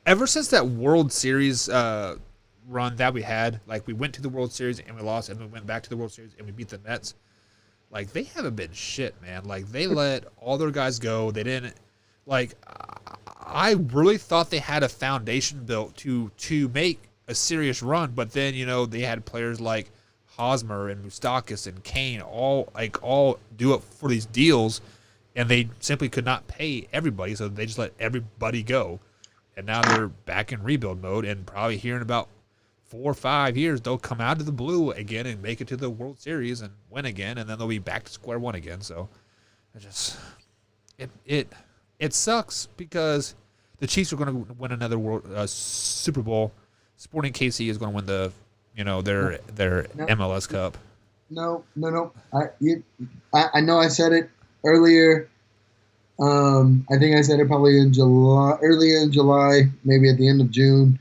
Speaker 2: ever since that World Series run that we had, like we went to the World Series and we lost, and we went back to the World Series and we beat the Mets. Like, they haven't been shit, man. Like, they let all their guys go. They didn't, like, I really thought they had a foundation built to make a serious run, but then, you know, they had players like Hosmer and Moustakas and Kane all do it for these deals, and they simply could not pay everybody, so they just let everybody go. And now they're back in rebuild mode, and probably here in about 4 or 5 years, they'll come out of the blue again and make it to the World Series and win again, and then they'll be back to square one again. So it sucks because the Chiefs are going to win another Super Bowl. Sporting KC is going to win their MLS Cup.
Speaker 3: No. I know I said it earlier. I think I said it probably earlier in July, maybe at the end of June,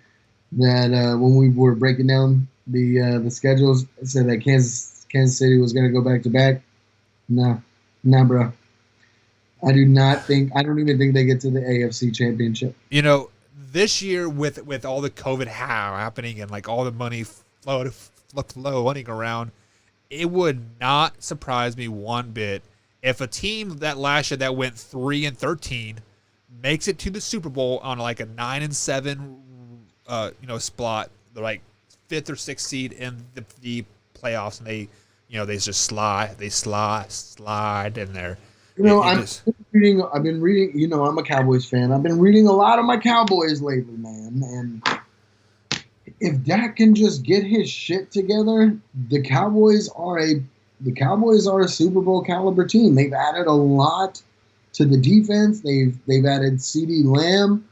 Speaker 3: that when we were breaking down the schedules, I said that Kansas City was going to go back to back. Nah, bro. I don't even think they get to the AFC Championship.
Speaker 2: You know, this year with all the COVID happening and like all the money floating around, it would not surprise me one bit if a team that last year that went 3-13 makes it to the Super Bowl on like a 9-7 spot, they're like 5th or 6th seed in the playoffs, and they just slide in there.
Speaker 3: You know, I've been reading, you know, I'm a Cowboys fan. I've been reading a lot of my Cowboys lately, man. And if Dak can just get his shit together, the Cowboys are a Super Bowl caliber team. They've added a lot to the defense. They've added CeeDee Lamb.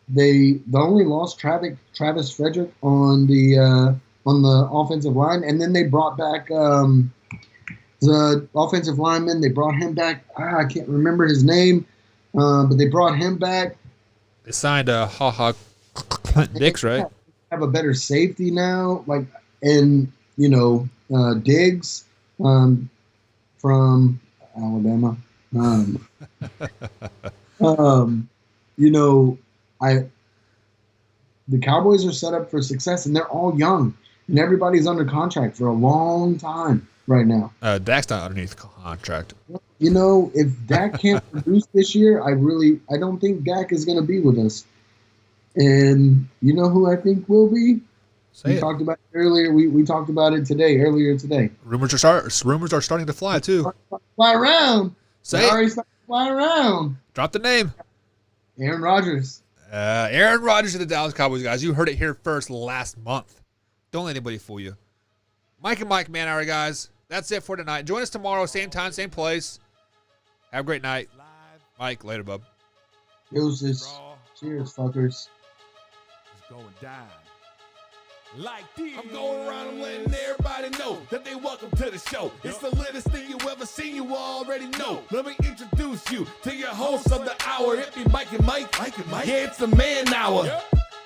Speaker 3: They only lost Travis Frederick on the offensive line, and then they brought back the offensive lineman. They brought him back. I can't remember his name, but they brought him back.
Speaker 2: They signed Clint Dix, right?
Speaker 3: Have a better safety now, Diggs from Alabama. The Cowboys are set up for success, and they're all young, and everybody's under contract for a long time right now.
Speaker 2: Dak's not underneath contract.
Speaker 3: you know, if Dak can't produce this year, I don't think Dak is going to be with us. And you know who I think will be? We talked about it earlier. We talked about it earlier today.
Speaker 2: Rumors are starting to fly too.
Speaker 3: Fly around.
Speaker 2: Say
Speaker 3: already starting to fly around.
Speaker 2: Drop the name.
Speaker 3: Aaron Rodgers.
Speaker 2: Aaron Rodgers of the Dallas Cowboys, guys. You heard it here first last month. Don't let anybody fool you. Mike and Mike, man hour, guys. That's it for tonight. Join us tomorrow, same time, same place. Have a great night. Mike, later, bub.
Speaker 3: Deuces. Cheers, fuckers.
Speaker 1: It's going down. Like this. I'm going around and letting everybody know that they welcome to the show. It's the latest thing you ever seen, you already know. Let me introduce you to your host of the hour. It be Mike and Mike. Yeah, it's the man hour.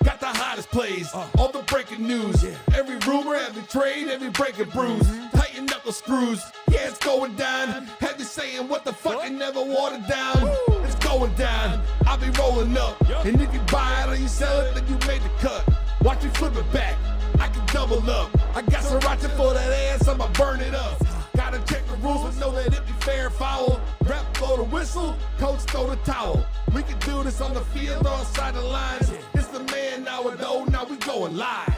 Speaker 1: Got the hottest plays, all the breaking news. Every rumor, every trade, every breaking bruise. Tighten knuckle screws. Yeah, it's going down. Have you saying what the fuck and never watered down? It's going down. I'll be rolling up. And if you buy it or you sell it, then you made the cut. Watch me flip it back. I can double up. I got sriracha for that ass, I'ma burn it up. Gotta check the rules, but know that it be fair and foul. Rep blow the whistle, coach throw the towel. We can do this on the field or outside the lines. It's the man now, though, now we going live.